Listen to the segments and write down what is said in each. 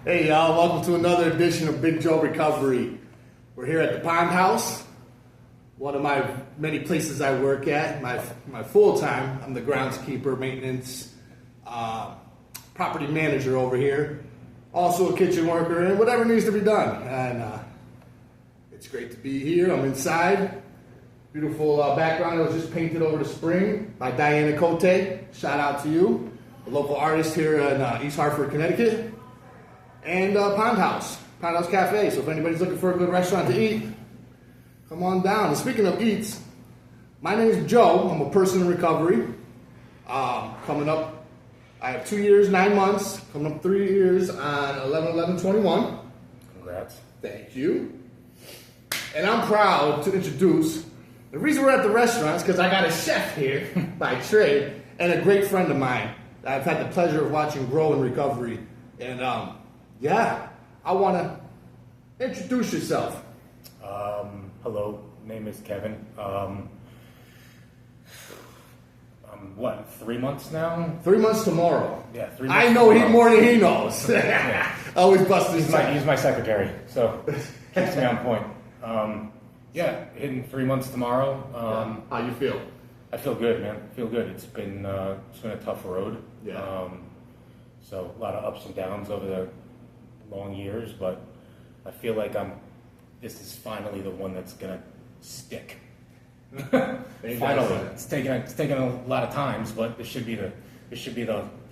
Hey y'all, welcome to another edition of Big Joe Recovery. We're here at the Pond House, one of my many places I work at. My full-time, I'm the groundskeeper, maintenance, property manager over here. Also a kitchen worker and whatever needs to be done. And it's great to be here. I'm inside. Beautiful background that was just painted over the spring by Diana Cote. Shout out to you, a local artist here in East Hartford, Connecticut. And Pond House Cafe. So if anybody's looking for a good restaurant to eat, come on down. And speaking of eats, my name is Joe. I'm a person in recovery. Coming up, I have 2 years, 9 months. Coming up 3 years on 11/11/21. Congrats. Thank you. And I'm proud to introduce, the reason we're at the restaurant is because I got a chef here by trade and a great friend of mine that I've had the pleasure of watching grow in recovery. And yeah, I want to introduce yourself. Hello, name is Kevin. I'm 3 months now? 3 months tomorrow. Yeah, 3 months. I know tomorrow. he more than he knows. Yeah. Always busting his He's my secretary, so keeps me on point. Yeah, in 3 months tomorrow. How you feel? I feel good, man. I feel good. It's been a tough road. Yeah. So a lot of ups and downs over the long years, but I feel like this is finally the one that's gonna stick. Finally, it's taken a lot of times, but this should be the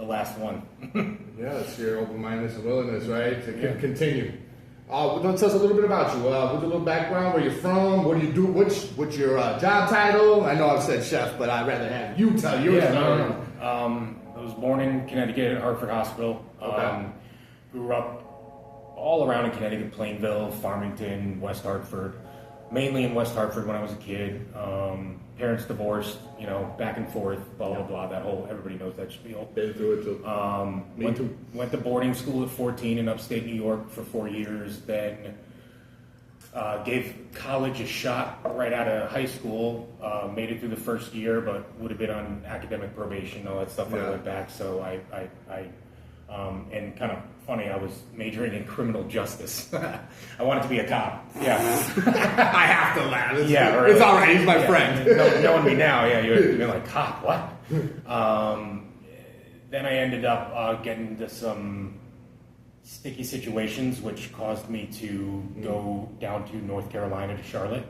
last one. Yeah, it's your open-mindedness and willingness, right, to continue. Tell us a little bit about you. What's a little background? Where you're from? What do you do? What's your job title? I know I've said chef, but I'd rather have you tell your story. No. I was born in Connecticut at Hartford Hospital. Okay. Grew up all around in Connecticut, Plainville, Farmington, West Hartford. Mainly in West Hartford when I was a kid. Parents divorced, back and forth, blah, blah, blah. That whole, everybody knows that spiel. Been through it too. Went to boarding school at 14 in upstate New York for 4 years. Then gave college a shot right out of high school. Made it through the first year, but would have been on academic probation, all that stuff when I went back. So I and kind of funny, I was majoring in criminal justice. I wanted to be a cop. Yeah. I have to laugh. Right. It's all right. He's my friend. Knowing me now, you're like, cop, what? Then I ended up getting into some sticky situations, which caused me to go down to North Carolina to Charlotte,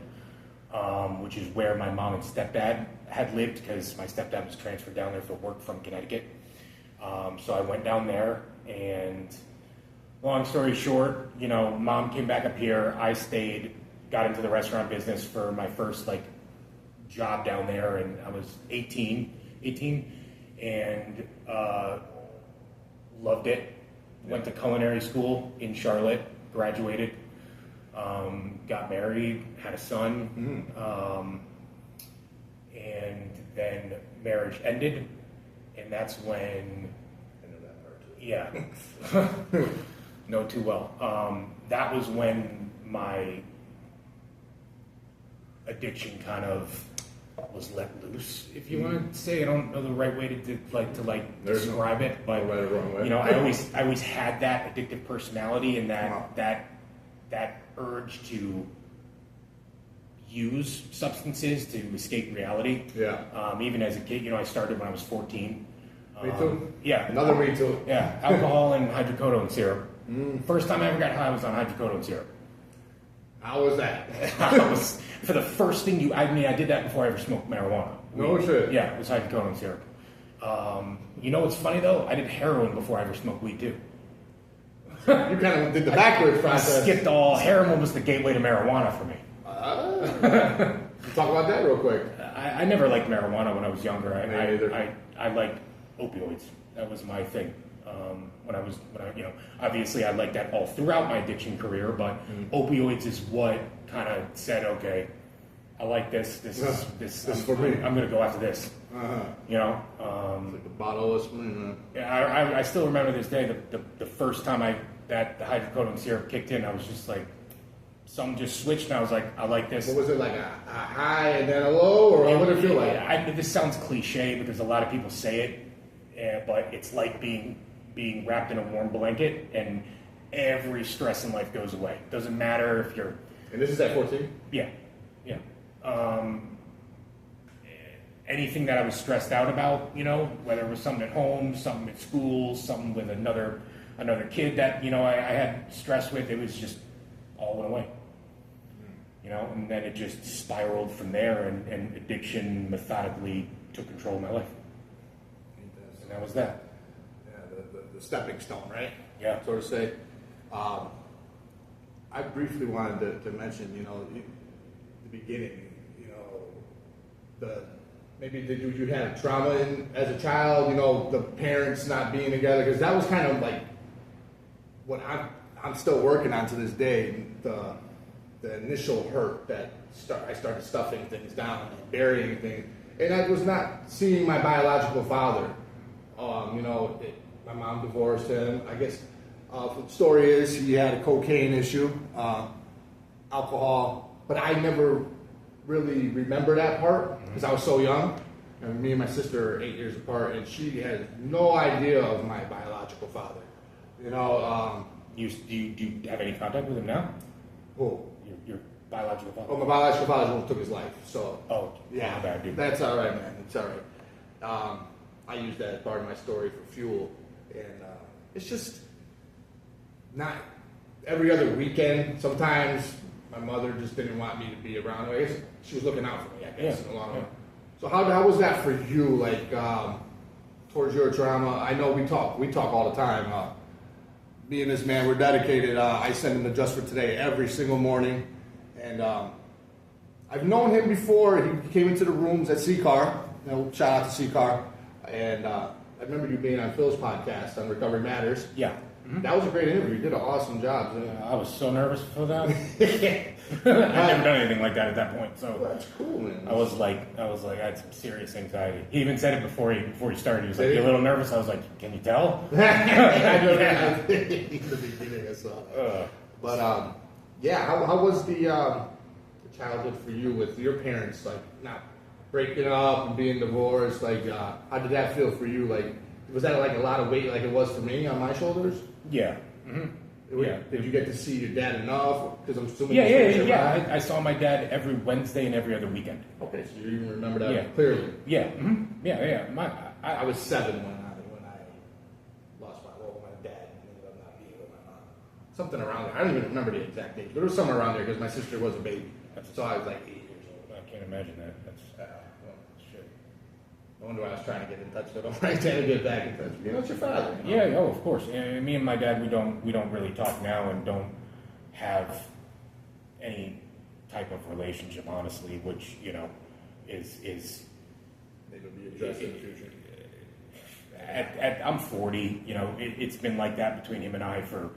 which is where my mom and stepdad had lived because my stepdad was transferred down there for work from Connecticut. So I went down there, and long story short, mom came back up here. I stayed, got into the restaurant business for my first job down there, and I was 18, and loved it. Went to culinary school in Charlotte, graduated, got married, had a son, and then marriage ended, and that's when, know too well. That was when my addiction kind of was let loose, if you want to say. I don't know the right way to describe it, but right or wrong way. I always had that addictive personality and that urge to use substances to escape reality. Yeah. Even as a kid, I started when I was 14. Me too. Yeah. Another me too. Yeah. Alcohol and hydrocodone syrup. First time I ever got high was on hydrocodone syrup. How was that? For the first thing I did that before I ever smoked marijuana. No shit. Yeah, it was hydrocodone syrup. What's funny though? I did heroin before I ever smoked weed too. You kind of did the backwards process. I skipped heroin was the gateway to marijuana for me. Talk about that real quick. I never liked marijuana when I was younger. Me I liked opioids. That was my thing. When I obviously I liked that all throughout my addiction career, but opioids is what kind of said, okay, I like this. This is for me. I'm going to go after this. It's like a bottle of something. Yeah, I still remember this day. The first time the hydrocodone syrup kicked in, I was just like, something just switched, and I was like, I like this. What was it, like a high and then a low, or what did it feel like? This sounds cliche because a lot of people say it, but it's like being wrapped in a warm blanket, and every stress in life goes away. Doesn't matter if you're... And this is at 14? Yeah, yeah. Anything that I was stressed out about, you know, whether it was something at home, something at school, something with another kid that, you know, I had stress with, it was just all went away. You know, and then it just spiraled from there, and addiction methodically took control of my life. And that was that. Yeah, the stepping stone, right? Yeah. So to say. I briefly wanted to mention, you know, the beginning, you know, did you have trauma as a child, you know, the parents not being together? Because that was kind of like what I'm still working on to this day, the initial hurt that I started stuffing things down and burying things. And I was not seeing my biological father. You know, my mom divorced him. I guess the story is he had a cocaine issue, alcohol, but I never really remember that part because I was so young. And me and my sister are 8 years apart, and she had no idea of my biological father. You know, Do you have any contact with him now? who? Your biological father? Oh, my biological father almost took his life. So, Oh, yeah, my bad, dude. that's all right, man. It's all right. I use that as part of my story for fuel, and it's just not every other weekend. Sometimes my mother just didn't want me to be around her. I guess she was looking out for me, I guess, in the long run. So how was that for you, like, towards your trauma? I know we talk all the time. Me and this man, we're dedicated. I send him to Just for Today every single morning. And I've known him before. He came into the rooms at CCAR. You know, shout out to CCAR. And I remember you being on Phil's podcast on Recovery Matters. Yeah. That was a great interview. You did an awesome job. I was so nervous for that. I'd never done anything like that at that point. So Well, that's cool, man. I was like, I had some serious anxiety. He even said it before he started. He was like, "You're a little nervous." I was like, "Can you tell?" I know that. In the beginning, I saw that. But yeah, how was the childhood for you with your parents? Like, not breaking up and being divorced. Like, how did that feel for you? Like, was that like a lot of weight, like it was for me on my shoulders? Yeah. Mm-hmm. Yeah. Did you get to see your dad enough? Because I'm assuming. Yeah. I saw my dad every Wednesday and every other weekend. Okay, so you even remember that clearly. Yeah. Mm-hmm. Yeah. I was 7 when I lost my dad ended up not being with my mom. Something around there. I don't even remember the exact date, but it was somewhere around there because my sister was a baby. So I was like 8 years old. I can't imagine that. That's Well, shit. No wonder why I was trying to get in touch with him. Right, trying to get back in touch. You know, it's your father. You know? Yeah. Oh, of course. Yeah, me and my dad, we don't really talk now and don't have any type of relationship, honestly, which is Maybe it'll be addressed in the future. I'm 40. You know, it's been like that between him and I for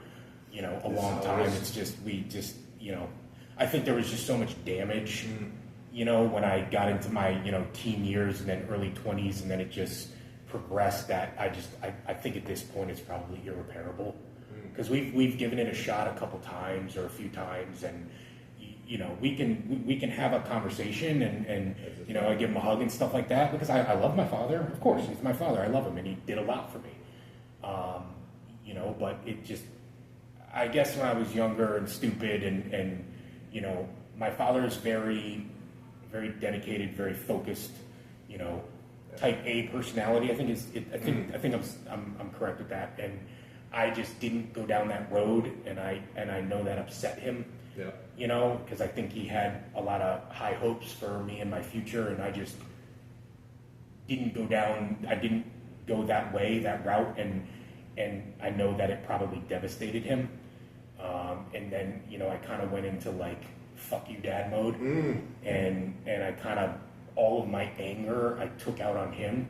a long time. It's just I think there was just so much damage. When I got into my, teen years and then early 20s, and then it just progressed that I think at this point it's probably irreparable. Because we've given it a shot a couple times or a few times, and we can have a conversation and I give him a hug and stuff like that because I love my father. Of course, he's my father. I love him, and he did a lot for me. But it just, I guess when I was younger and stupid and my father is very, very dedicated, very focused, type A personality. I think I'm correct with that, and I just didn't go down that road, and I know that upset him. Yeah. Because I think he had a lot of high hopes for me and my future, and I just didn't go down. I didn't go that way, that route, and I know that it probably devastated him. And then I kind of went into like fuck you dad mode, and I kind of all of my anger I took out on him,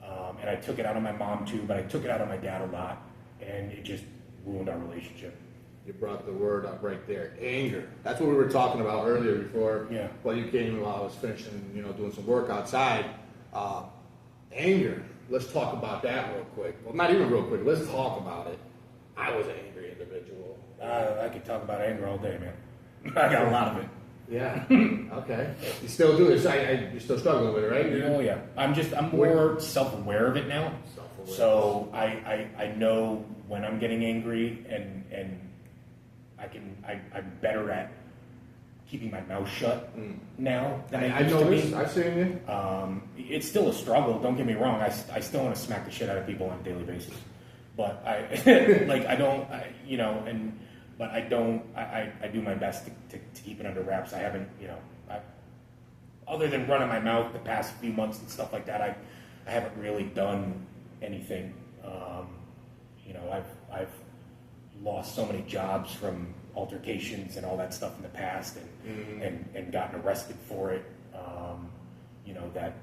and I took it out on my mom too, but I took it out on my dad a lot, and it just ruined our relationship. You brought the word up right there, anger. That's what we were talking about earlier before. Yeah. While you came, while I was finishing, doing some work outside. Anger. Let's talk about that real quick. Well, not even real quick. Let's talk about it. I was an angry individual. I could talk about anger all day, man. I got a lot of it. Yeah. Okay. You still do this. You're still struggling with it, right? Oh yeah. I'm more self-aware of it now. So I know when I'm getting angry, and I'm better at keeping my mouth shut now than I used to be. I've seen you. It's still a struggle. Don't get me wrong. I still want to smack the shit out of people on a daily basis, but but I don't. I do my best to keep it under wraps. I haven't, other than running my mouth the past few months and stuff like that. I haven't really done anything. I've lost so many jobs from altercations and all that stuff in the past, and gotten arrested for it. That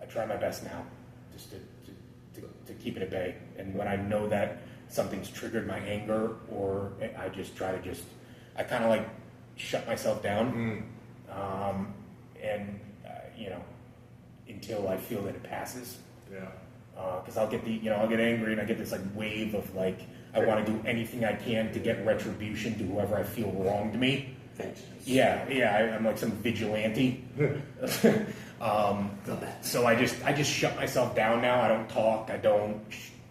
I try my best now, just to keep it at bay. And when I know that something's triggered my anger, or I just try to I kind of like shut myself down, until I feel that it passes. Yeah. Because I'll get I'll get angry, and I get this like wave of like, I want to do anything I can to get retribution to whoever I feel wronged me. Yeah, I'm like some vigilante. So I just shut myself down now. I don't talk. I don't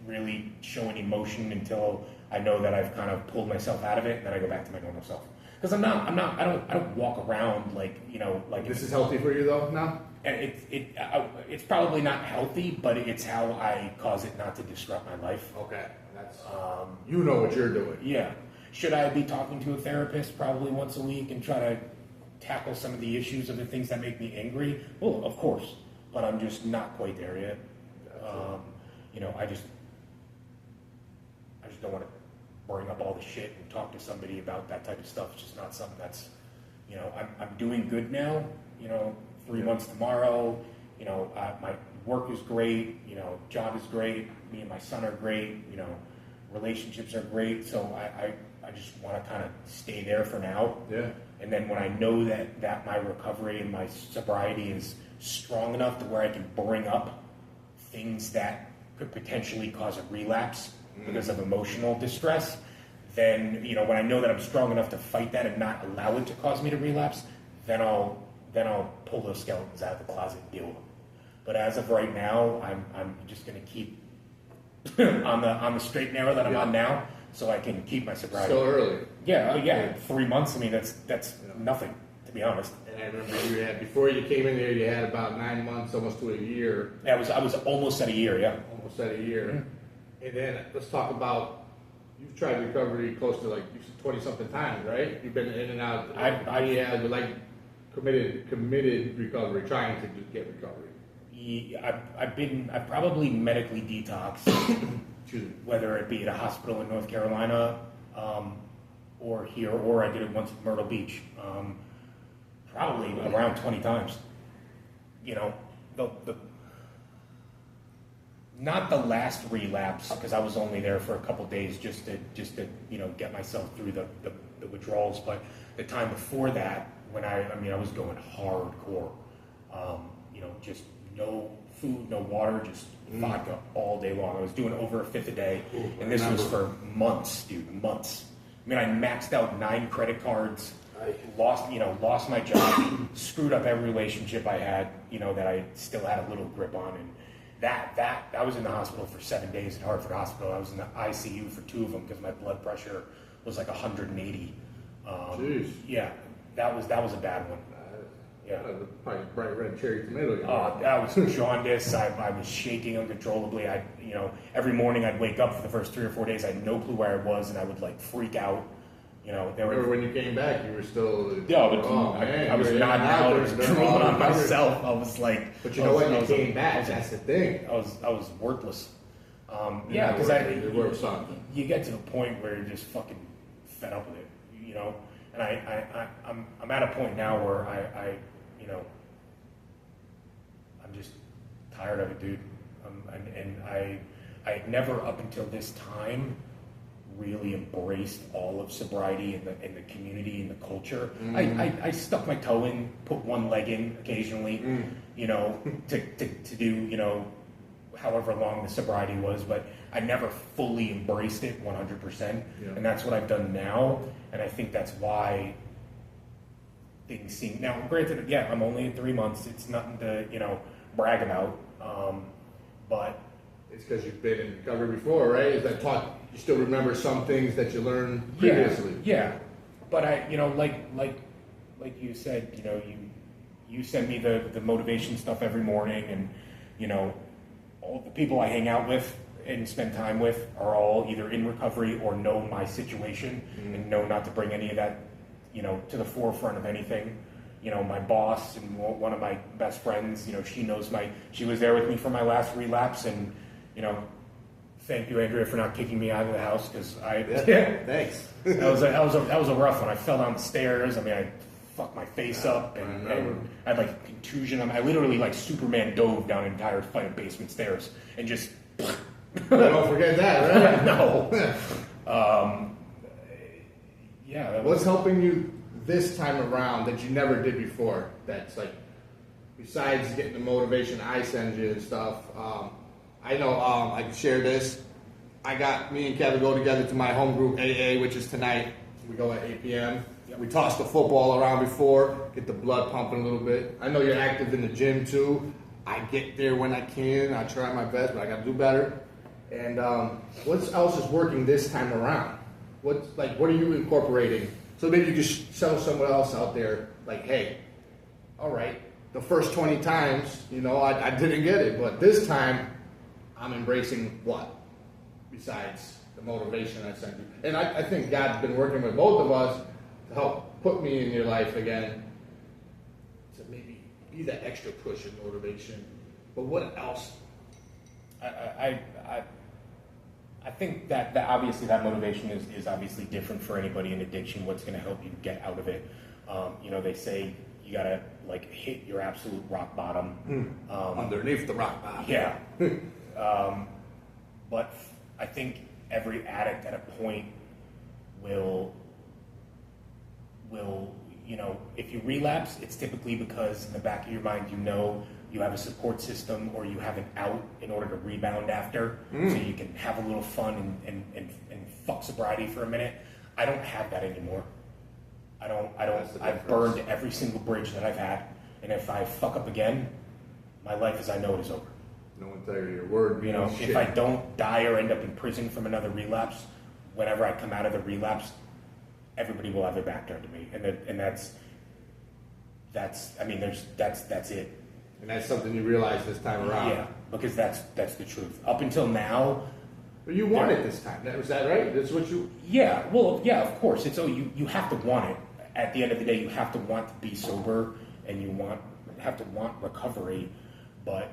really show any emotion until I know that I've kind of pulled myself out of it, and then I go back to my normal self. Because I don't walk around like This is healthy for you though now? It's probably not healthy, but it's how I cause it not to disrupt my life. Okay, that's you know what you're doing. Yeah. Should I be talking to a therapist probably once a week and try to tackle some of the issues of the things that make me angry? Well, of course, but I'm just not quite there yet. I just don't want to bring up all the shit and talk to somebody about that type of stuff. It's just not something that's, I'm doing good now. 3 months tomorrow. My work is great. Job is great. Me and my son are great. Relationships are great. So I just want to kind of stay there for now. Yeah. And then when I know that my recovery and my sobriety is strong enough to where I can bring up things that could potentially cause a relapse because of emotional distress, then, when I know that I'm strong enough to fight that and not allow it to cause me to relapse, then I'll pull those skeletons out of the closet and deal with them. But as of right now, I'm just going to keep on the straight and narrow that I'm on now, so I can keep my sobriety. Still early. Yeah. 3 months. I mean, that's nothing, to be honest. And I remember before you came in there, you had about 9 months, almost to a year. Yeah, I was almost at a year. Yeah. Almost at a year. Mm-hmm. And then let's talk about, you've tried recovery close to 20-something times, right? You've been in and out. Committed recovery, trying to get recovery. Yeah, I've probably medically detoxed, whether it be at a hospital in North Carolina, or here, or I did it once at Myrtle Beach, probably around 20 times. Not the last relapse, because I was only there for a couple days just to get myself through the withdrawals, but the time before that, when I was going hardcore, just no food, no water, just vodka all day long. I was doing over a fifth a day, and this was for months, dude, months. I mean, I maxed out 9 credit cards, lost my job, screwed up every relationship I had, that I still had a little grip on, and that I was in the hospital for 7 days at Hartford Hospital. I was in the ICU for 2 of them because my blood pressure was like 180. Jeez. Yeah, that was a bad one. Yeah. Probably bright red cherry tomato. That was jaundice. I was shaking uncontrollably. Every morning I'd wake up for the first 3 or 4 days. I had no clue where I was, and I would freak out. Remember when you came back, you were still. Yeah, but I was nodding out. I was drooling on myself. I was like. But when you came back, that's the thing. I was worthless. Because you get to the point where you're just fucking fed up with it, And I'm at a point now where I'm just tired of it, dude. And I never up until this time really embraced all of sobriety and the community and the culture. I stuck my toe in, put one leg in occasionally, to do, however long the sobriety was, but I never fully embraced it 100%. Yeah. And that's what I've done now. And I think that's why things seem, now granted, I'm only in 3 months. It's nothing to, brag about. but It's because you've been in recovery before, right? Is that taught you still remember some things that you learned previously? Yeah. But I, like you said, you send me the motivation stuff every morning, and all the people I hang out with and spend time with are all either in recovery or know my situation and know not to bring any of that, to the forefront of anything. My boss and one of my best friends, she was there with me for my last relapse, and thank you, Andrea, for not kicking me out of the house, because Thanks. that was a rough one. I fell down the stairs. I mean, I fucked my face up, and I had like a contusion. I literally like Superman dove down an entire flight of basement stairs and just. Don't forget that, right? No. What's helping you this time around that you never did before? That's like, besides getting the motivation I send you and stuff. I know I can share this. Me and Kevin go together to my home group AA, which is tonight. We go at 8 p.m. Yep. We toss the football around before, get the blood pumping a little bit. I know you're active in the gym too. I get there when I can. I try my best, but I got to do better. And what else is working this time around? What are you incorporating? So maybe you just tell someone else out there, like, hey, all right, the first 20 times, I didn't get it, but this time I'm embracing what? Besides the motivation I sent you. And I think God's been working with both of us to help put me in your life again, to maybe be that extra push and motivation. But what else? I think that obviously that motivation is obviously different for anybody in addiction. What's going to help you get out of it? They say you got to hit your absolute rock bottom. Underneath the rock bottom. Yeah. But I think every addict at a point will, if you relapse, it's typically because in the back of your mind, you have a support system, or you have an out in order to rebound after, so you can have a little fun and fuck sobriety for a minute. I don't have that anymore. I've burned every single bridge that I've had, and if I fuck up again, my life as I know it is over. No integrity, your word. If I don't die or end up in prison from another relapse, whenever I come out of the relapse, everybody will have their back turned to me, and that's it. And that's something you realize this time around. Yeah, because that's the truth. Up until now, but you want it this time. Was that right? That's what you. Yeah. Well, yeah. Of course, you have to want it. At the end of the day, you have to want to be sober, and you have to want recovery, but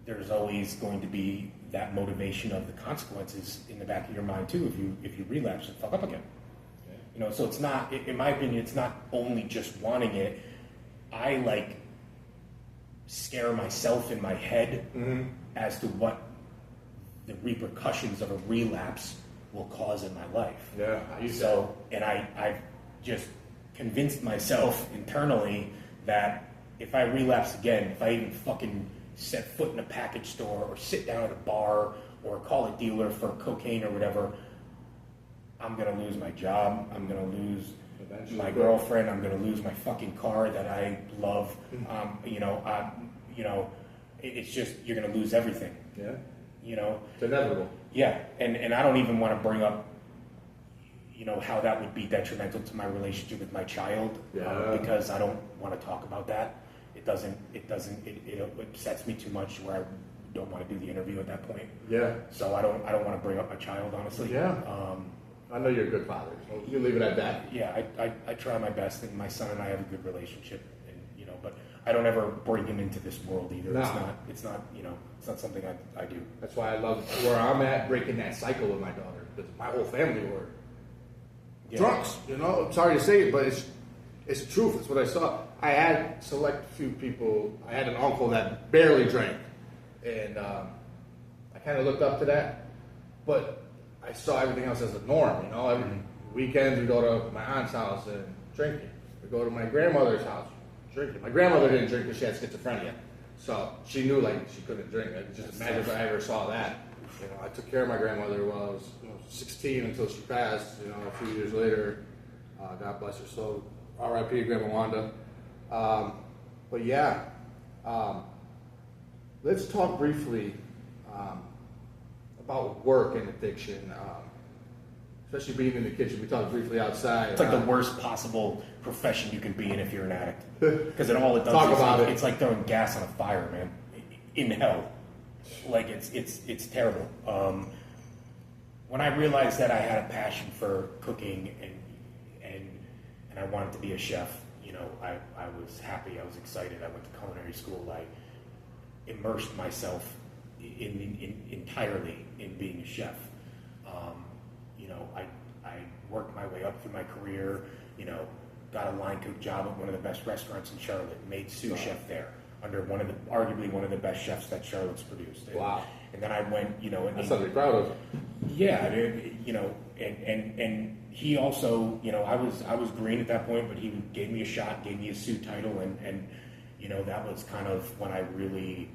there's always going to be that motivation of the consequences in the back of your mind too if you relapse and fuck up again. Okay. So it's not, in my opinion, it's not only just wanting it. I scare myself in my head as to what the repercussions of a relapse will cause in my life. Yeah. I've just convinced myself internally that if I relapse again, if I even fucking set foot in a package store or sit down at a bar or call a dealer for cocaine or whatever, I'm going to lose my job. I'm going to lose my girlfriend. I'm going to lose my fucking car that I love. It's just, you're going to lose everything. Yeah. It's inevitable. Yeah. And I don't even want to bring up, how that would be detrimental to my relationship with my child. Yeah. Because I don't want to talk about that. It upsets me too much where I don't want to do the interview at that point. Yeah. So I don't want to bring up my child, honestly. Yeah. I know you're a good father, so you leave it at that. Yeah, I try my best, and my son and I have a good relationship, and but I don't ever bring him into this world either. No. It's not something I do. That's why I love where I'm at, breaking that cycle with my daughter, because my whole family were drunks. I'm sorry to say it, but it's the truth. It's what I saw. I had select few people. I had an uncle that barely drank, and I kind of looked up to that, but I saw everything else as a norm. Every weekends we go to my aunt's house and drinking. We go to my grandmother's house, drinking. My grandmother didn't drink because she had schizophrenia, so she knew she couldn't drink. I just imagine if I ever saw that. I took care of my grandmother while I was 16 until she passed. A few years later, God bless her soul. R.I.P. Grandma Wanda. But yeah, let's talk briefly. about work and addiction, especially being in the kitchen. We talked briefly outside. It's like the worst possible profession you can be in if you're an addict. Because all it does Talk is about it. it's like throwing gas on a fire, man. In hell. Like it's terrible. When I realized that I had a passion for cooking and I wanted to be a chef, you know, I was happy, I was excited. I went to culinary school. I immersed myself entirely in being a chef. You know, I worked my way up through my career, you know, got a line cook job at one of the best restaurants in Charlotte, made sous chef there under arguably one of the best chefs that Charlotte's produced. Wow. And then I went, you know, that's something to be proud of. Yeah, you know, and he also, you know, I was green at that point, but he gave me a shot, gave me a sous title, and you know, that was kind of when I really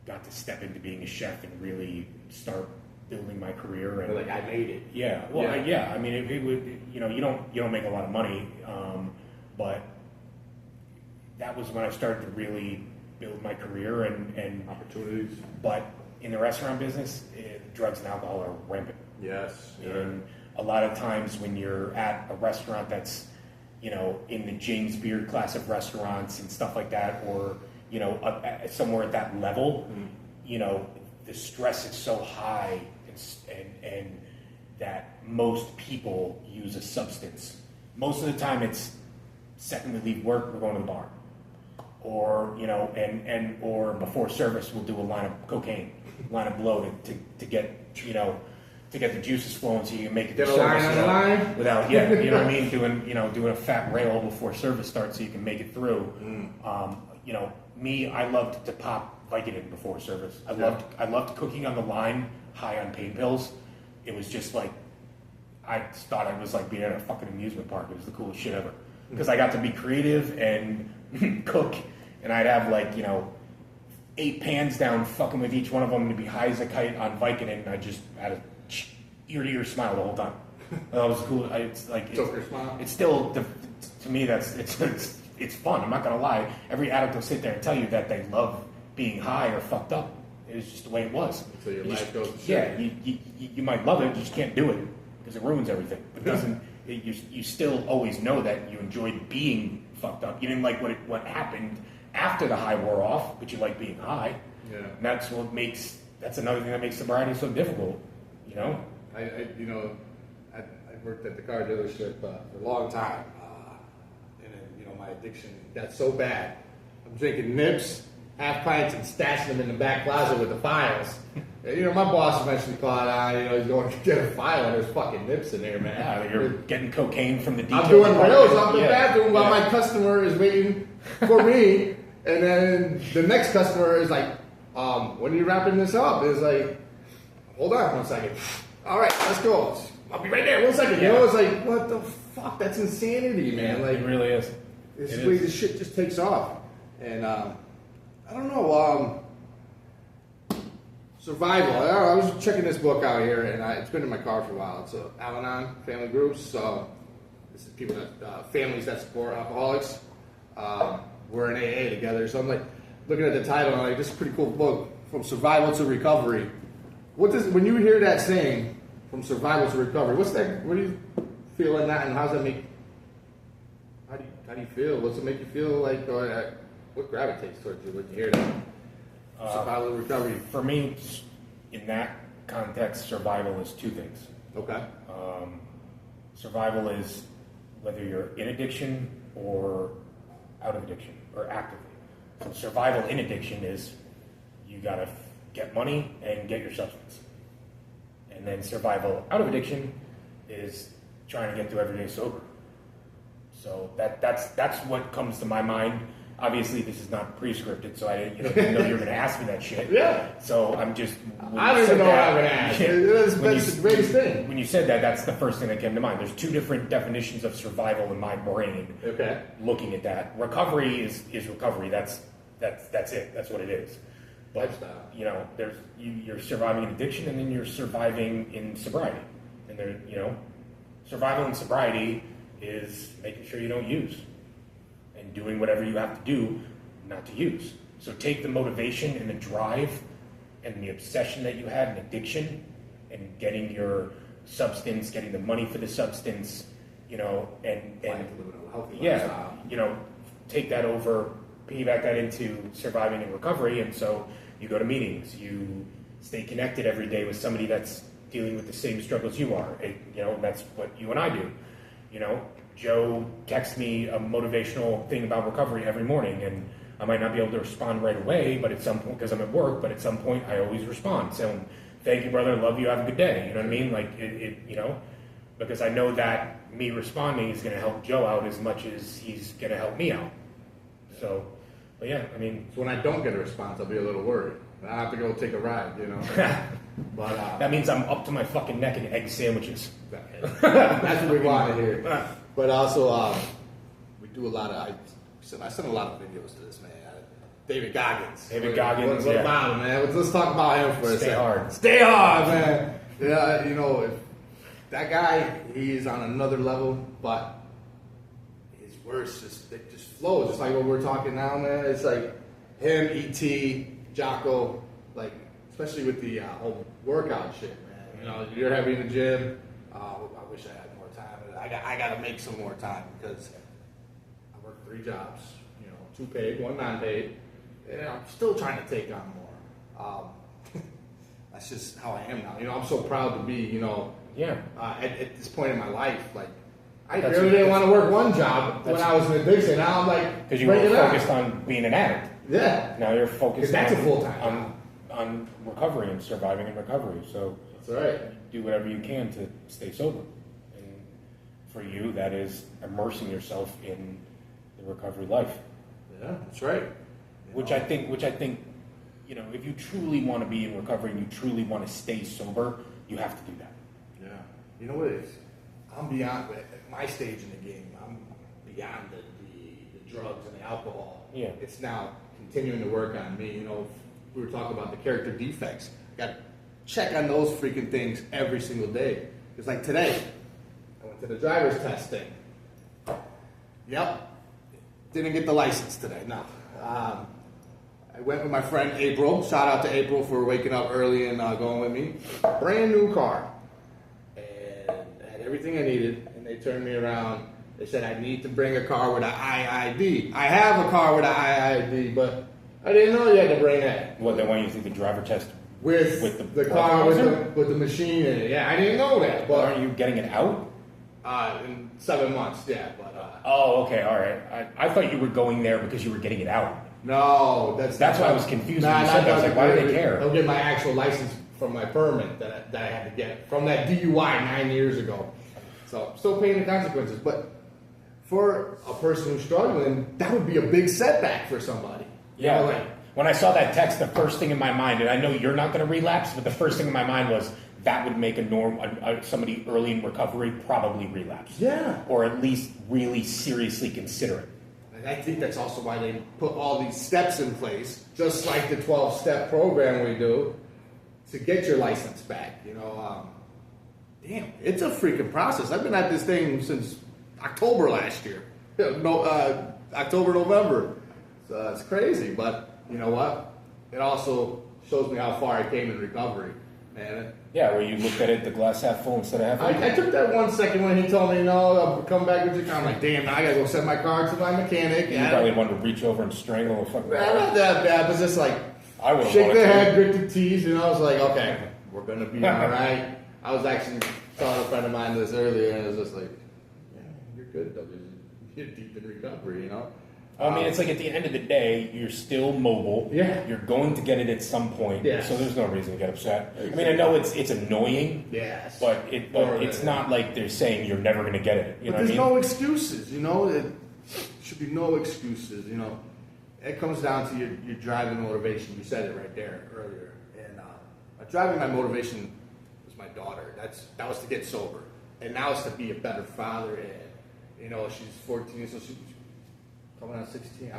got to step into being a chef and really start building my career. And like, I made it. Yeah, well, I mean, it would, you know, you don't make a lot of money, but that was when I started to really build my career and opportunities. But in the restaurant business, drugs and alcohol are rampant. Yes. And a lot of times when you're at a restaurant that's, you know, in the James Beard class of restaurants and stuff like that, or, you know, somewhere at that level, you know, the stress is so high and that most people use a substance. Most of the time it's second we leave work, we're going to the bar. Or, you know, or before service we'll do a line of cocaine, line of blow to get, you know, to get the juices flowing so you can make it to service without, you know what I mean, doing a fat rail before service starts so you can make it through. You know, me, I loved to pop Vicodin before service. I loved cooking on the line, high on pain pills. It was just like, I thought I was like being at a fucking amusement park. It was the coolest shit ever. Because I got to be creative and cook, and I'd have like, you know, 8 pans down, fucking with each one of them to be high as a kite on Vicodin, and I just had a ear-to-ear smile the whole time. That was cool. It's still, to me, it's fun. I'm not gonna lie. Every addict will sit there and tell you that they love being high or fucked up. It was just the way it was. So your life goes to shit. Yeah, you might love it, you just can't do it because it ruins everything. It doesn't. You still always know that you enjoyed being fucked up. You didn't like what happened after the high wore off, but you like being high. Yeah. And that's another thing that makes sobriety so difficult. You know. I worked at the car dealership for a long time, and then, you know, my addiction got so bad. I'm drinking nips, half pints, and stashing them in the back closet with the files. And, you know, my boss eventually caught on. You know, he's going to get a file, and there's fucking nips in there, man. Yeah, you're getting cocaine from the detail. I'm doing rails off the bathroom while my customer is waiting for me, and then the next customer is like, "When are you wrapping this up?" It's like, "Hold on 1 second. All right, let's go. I'll be right there. 1 second." You know, it's like, what the fuck? That's insanity, man. Like, it really is. It's the way the shit just takes off. And I don't know. Survival. I was checking this book out here, and it's been in my car for a while. It's Al-Anon family groups. So this is people that families that support alcoholics. We're in AA together. So I'm like looking at the title, and I'm like, this is a pretty cool book, From Survival to Recovery. When you hear that saying, from survival to recovery, what's that? What do you feel in that, and how does that make? How do you feel? What's it make you feel like? Or what gravitates towards you when you hear that? Survival to recovery. For me, in that context, survival is 2 things. Okay. Survival is whether you're in addiction or out of addiction or actively. So survival in addiction is you gotta get money and get your substance. And then survival out of addiction is trying to get through every day sober. So that's what comes to my mind. Obviously, this is not pre-scripted, so I didn't know you were going to ask me that shit. Yeah. So I'm just. I don't even know what I'm going to ask. That's the greatest thing. When you said that, that's the first thing that came to mind. There's 2 different definitions of survival in my brain. Okay. Looking at that, recovery is recovery. That's it. That's what it is. But you know, you're surviving in addiction, and then you're surviving in sobriety. And there, you know, survival in sobriety is making sure you don't use, and doing whatever you have to do not to use. So take the motivation and the drive and the obsession that you had, and addiction, and getting your substance, getting the money for the substance, you know, and yeah, you know, take that over, piggyback that into surviving and recovery, and so you go to meetings, you stay connected every day with somebody that's dealing with the same struggles you are. You know, that's what you and I do. You know, Joe texts me a motivational thing about recovery every morning, and I might not be able to respond right away, but at some point, because I'm at work, but at some point I always respond. So, thank you, brother, love you, have a good day. You know what I mean? Like, you know, because I know that me responding is going to help Joe out as much as he's going to help me out. So, but yeah, I mean. So when I don't get a response, I'll be a little worried. I have to go take a ride, you know. But that means I'm up to my fucking neck in egg sandwiches. That's what we want to hear. But also, we do a lot of. I sent a lot of videos to this man, David Goggins. What about him, man? Let's talk about him for a second. Stay hard. Stay hard, man. Yeah, you know, if that guy, he's on another level, but his words it just flows. Just like what we're talking now, man. It's like him, E.T., Jocko, like, especially with the whole workout shit, man. You know, you're heavy in the gym. I wish I had more time. I got to make some more time because I work 3 jobs, you know, 2 paid, 1 non-paid, and I'm still trying to take on more. That's just how I am now. You know, I'm so proud to be, you know, at this point in my life, like, I really didn't want to work 1 job when I was in addiction. Now I'm like, because you were focused on being an addict. Yeah. Now you're focused that's a full-time on recovery and surviving in recovery. So that's right. Do whatever you can to stay sober. And for you, that is immersing yourself in the recovery life. Yeah, that's right. Which I think, you know, if you truly want to be in recovery and you truly want to stay sober, you have to do that. Yeah. You know what it is? I'm beyond, at my stage in the game, I'm beyond the drugs and the alcohol. Yeah. It's now continuing to work on me. You know, we were talking about the character defects. I got to check on those freaking things every single day. It's like today, I went to the driver's test thing. Yep. Didn't get the license today, no. I went with my friend April. Shout out to April for waking up early and going with me. Brand new car. And I had everything I needed. And they turned me around. They said I need to bring a car with an IID. I have a car with an IID, but I didn't know you had to bring that. What, they want you to take the driver test with the car with the machine in it? Yeah, I didn't know that. But aren't you getting it out? In 7 months, yeah. But oh, okay, all right. I thought you were going there because you were getting it out. No, that's why I was confused. When you said that. I was like, why do they care? I'll get my actual license from my permit that I had to get from that DUI 9 years ago. So still paying the consequences, but for a person who's struggling, that would be a big setback for somebody. Yeah. You know, like, when I saw that text, the first thing in my mind, and I know you're not going to relapse, but the first thing in my mind was that would make somebody early in recovery probably relapse. Yeah. Or at least really seriously consider it. And I think that's also why they put all these steps in place, just like the 12-step program we do, to get your license back. You know, damn, it's a freaking process. I've been at this thing since October last year. October, November. So it's crazy, but you know what? It also shows me how far I came in recovery, man. Yeah, where you looked at it, the glass half full instead of half empty. I took that 1 second when he told me, no, I'll come back with your car. I'm like, damn, now I gotta go send my car to my mechanic. You probably wanted to reach over and strangle a fucking man, not that bad, but just like, I shake their head, grit the teeth, and I was like, okay, we're gonna be all right. I was actually telling a friend of mine this earlier, and it was just like, yeah, you're good, though. You're deep in recovery, you know? I mean, it's like at the end of the day, you're still mobile. Yeah. You're going to get it at some point. Yeah. So there's no reason to get upset. Exactly. I mean, I know it's annoying. Yes. But it's not like they're saying you're never going to get it. You know what I mean? There's no excuses, you know? There should be no excuses, you know? It comes down to your driving motivation. You said it right there earlier. And driving my motivation was my daughter. That was to get sober. And now it's to be a better father. And, you know, she's 14, so she's coming on 16.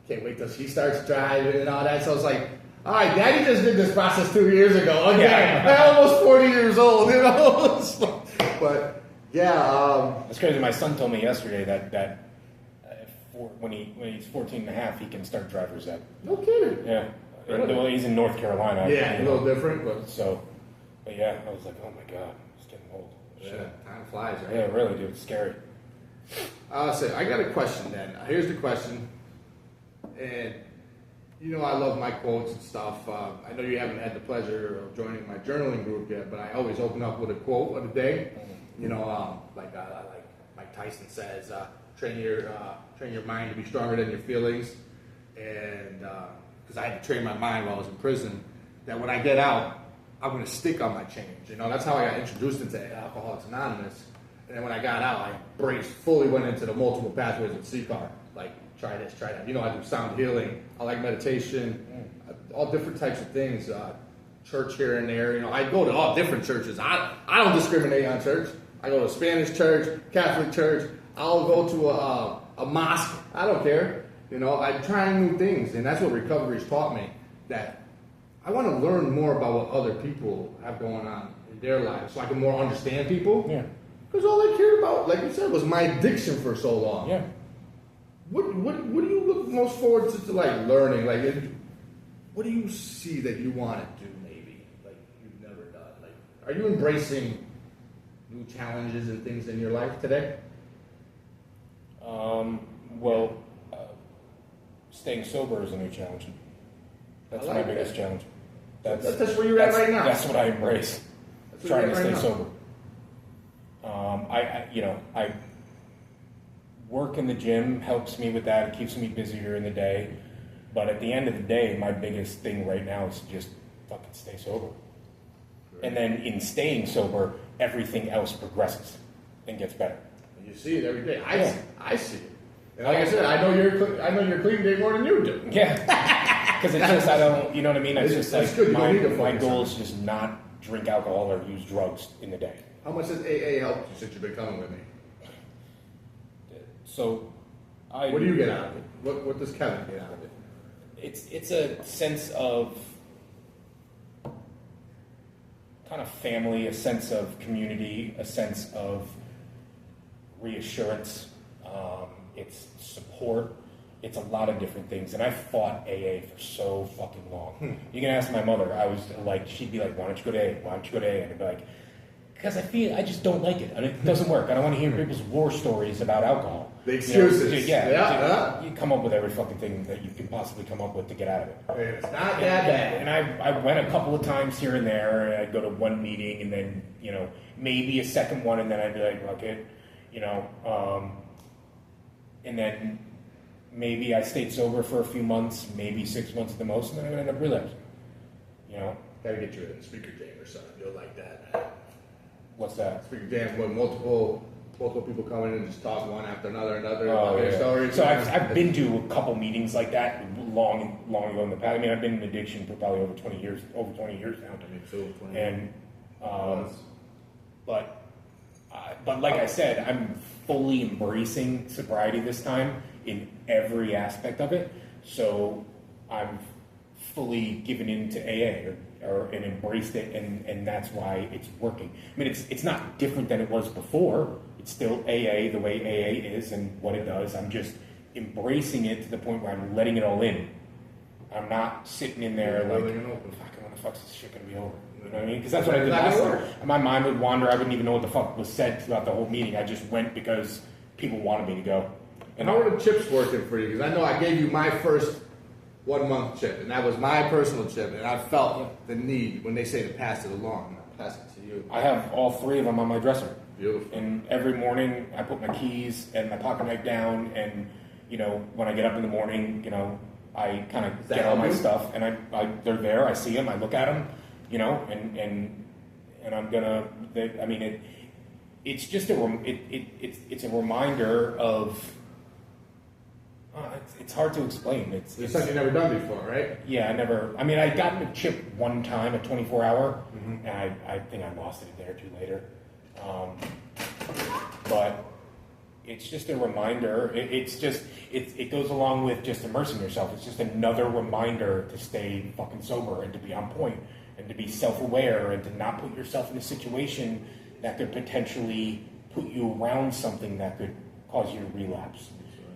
Can't wait till she starts driving and all that. So I was like, all right, Daddy just did this process 2 years ago. Again, I'm almost 40 years old, you know? But, yeah. That's crazy. My son told me yesterday that when he's 14 and a half, he can start driver's ed. No kidding. Yeah. Well, he's in North Carolina. Yeah, a little different, but But yeah, I was like, oh my god, it's getting old. yeah, time flies, right? Yeah, really, dude, it's scary. So I got a question then. Here's the question, and you know I love my quotes and stuff. I know you haven't had the pleasure of joining my journaling group yet, but I always open up with a quote of the day. You know, like Mike Tyson says, train your mind to be stronger than your feelings, and because I had to train my mind while I was in prison, that when I get out, I'm going to stick on my change. You know, that's how I got introduced into Alcoholics Anonymous. And then when I got out, I fully went into the multiple pathways with CCAR. Like, try this, try that. You know, I do sound healing. I like meditation, all different types of things. Church here and there. You know, I go to all different churches. I don't discriminate on church. I go to a Spanish church, Catholic church. I'll go to a mosque. I don't care. You know, I'm trying new things. And that's what recovery's taught me, that I want to learn more about what other people have going on in their lives so I can more understand people. Yeah. Because all I cared about, like you said, was my addiction for so long. Yeah. What do you look most forward to like learning? Like, what do you see that you want to do maybe, like you've never done? Like, are you embracing new challenges and things in your life today? Well, staying sober is a new challenge. That's my biggest challenge. That's where you're at right now. That's what I embrace. Trying to stay sober. I work in the gym helps me with that. It keeps me busier in the day. But at the end of the day, my biggest thing right now is to just fucking stay sober. And then in staying sober, everything else progresses and gets better. And you see it every day. I see it. And like I said, I know you're clean day more than you do. Yeah. Because it's just, I don't, you know what I mean? It's just like, good. my goal is just not drink alcohol or use drugs in the day. How much has AA helped you since you've been coming with me? So, what do you get out of it? What does Kevin get out of it? It's a sense of kind of family, a sense of community, a sense of reassurance. It's support. It's a lot of different things. And I fought AA for so fucking long. You can ask my mother. I was like, she'd be like, why don't you go to AA? Why don't you go to AA? And I'd be like, because I just don't like it. And it doesn't work. I don't want to hear people's war stories about alcohol. The excuses. You know, you come up with every fucking thing that you can possibly come up with to get out of it. It's not that bad. And I went a couple of times here and there. And I'd go to one meeting and then, you know, maybe a second one. And then I'd be like, fuck it. You know, and then maybe I stayed sober for a few months, maybe 6 months at the most, and then I would end up relapsing. You know? Gotta get you a speaker jam or something. You'll like that, man. What's that? Speaker jam with multiple people coming in and just talk one after another about their stories. So I've been to a couple meetings like that long ago in the past. I mean, I've been in addiction for probably over 20 years now. I mean, so 20 and but like I said, I'm fully embracing sobriety this time in every aspect of it. So I'm fully given into AA and embraced it, and that's why it's working. I mean, it's not different than it was before. It's still AA the way AA is and what it does. I'm just embracing it to the point where I'm letting it all in. I'm not sitting in there like, fucking, when the fuck's this shit gonna be over? You know what I mean? Because that's what I did last time. My mind would wander. I wouldn't even know what the fuck was said throughout the whole meeting. I just went because people wanted me to go. And how are the chips working for you? Because I know I gave you my first 1 month chip, and that was my personal chip, and I felt the need when they say to pass it along. I'll pass it to you. I have all three of them on my dresser. Beautiful. And every morning I put my keys and my pocket knife down, and you know, when I get up in the morning, you know, I kind of get all my stuff, and they're there. I see them. I look at them, you know, and I'm gonna. It's just it's a reminder of. It's hard to explain. It's something you've never done before, right? Yeah, I never. I mean, I got a chip one time, a 24-hour, and I think I lost it a day or two later. But it's just a reminder. It goes along with just immersing yourself. It's just another reminder to stay fucking sober and to be on point and to be self-aware and to not put yourself in a situation that could potentially put you around something that could cause you to relapse.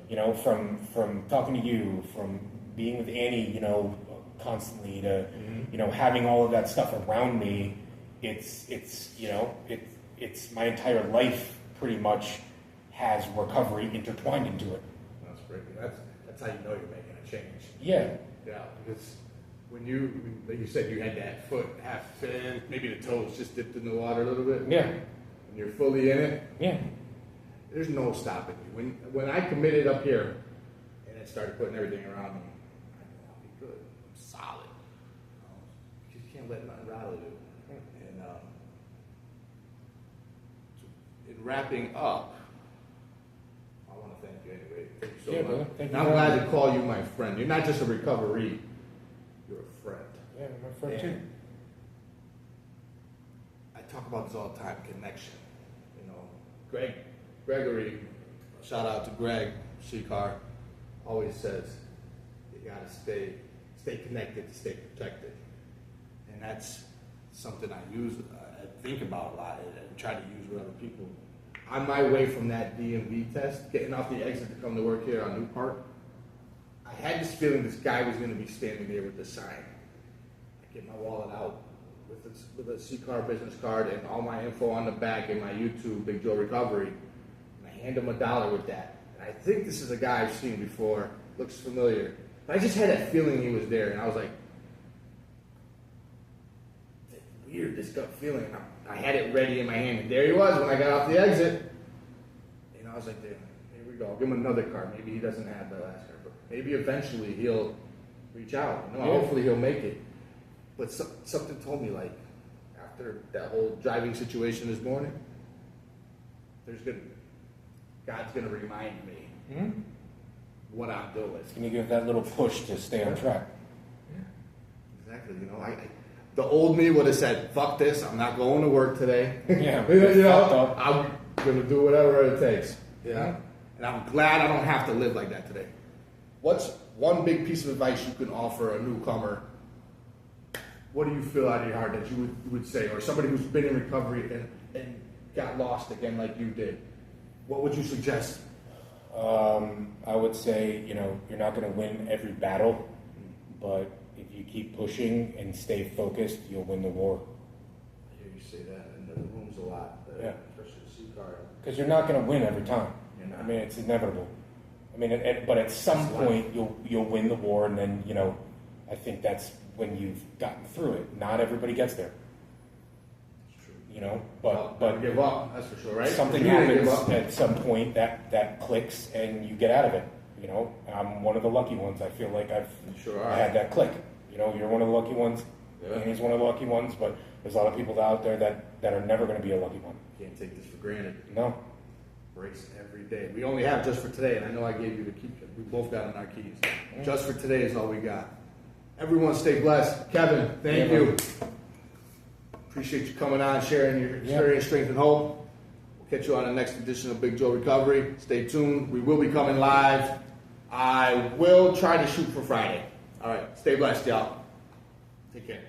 You know, from talking to you, from being with Annie, you know, a constantly to, having all of that stuff around me. It's my entire life pretty much has recovery intertwined into it. That's great. That's how you know you're making a change. Yeah. Yeah, because when you said you had that foot half in, maybe the toes just dipped in the water a little bit. Yeah. And you're fully in it. Yeah. There's no stopping you. When I committed up here and I started putting everything around me, I know I'll be good. I'm solid. You just can't let nothing rattle you. And in wrapping up, I want to thank you anyway. Thank you so much. Brother. Thank you. And I'm glad to call you my friend. You're not just a recovery, you're a friend. Yeah, my friend too. I talk about this all the time, connection. Gregory, shout out to Greg Shekar, always says you gotta stay connected to stay protected. And that's something I think about a lot and try to use with other people. On my way from that DMV test, getting off the exit to come to work here on New Park, I had this feeling this guy was gonna be standing there with the sign. I get my wallet out with a C-Car business card and all my info on the back and my YouTube, Big Joe Recovery. And I hand him $1 with that. And I think this is a guy I've seen before. Looks familiar. But I just had that feeling he was there. And I was like, weird, this gut feeling. And I had it ready in my hand. And there he was when I got off the exit. And I was like, here we go. I'll give him another card. Maybe he doesn't have the last card. But maybe eventually he'll reach out. Hopefully he'll make it. But something told me, like, after that whole driving situation this morning, God's gonna remind me what I'm doing. It's going to give that little push to stay on track. Yeah, exactly. The old me would have said, "Fuck this! I'm not going to work today." Yeah, I'm gonna do whatever it takes. Yeah, and I'm glad I don't have to live like that today. What's one big piece of advice you can offer a newcomer? What do you feel out of your heart that you would say, or somebody who's been in recovery and got lost again like you did? What would you suggest? I would say, you're not going to win every battle, but if you keep pushing and stay focused, you'll win the war. I hear you say that in the rooms a lot, especially the C-Car. Because you're not going to win every time. I mean, it's inevitable. I mean, but at some point, you'll win the war, and then, I think that's when you've gotten through it. Not everybody gets there. It's true. But give up, that's for sure, right? Something happens at some point that clicks and you get out of it. I'm one of the lucky ones. I feel like I've had that click. You're one of the lucky ones. Yeah. And he's one of the lucky ones, but there's a lot of people out there that are never going to be a lucky one. Can't take this for granted. No. Brace every day. We only have just for today, and I know I gave you the key. We both got in our keys. Just for today is all we got. Everyone stay blessed. Kevin, thank you. Appreciate you coming on, sharing your experience, strength, and hope. We'll catch you on the next edition of Big Joe Recovery. Stay tuned. We will be coming live. I will try to shoot for Friday. All right. Stay blessed, y'all. Take care.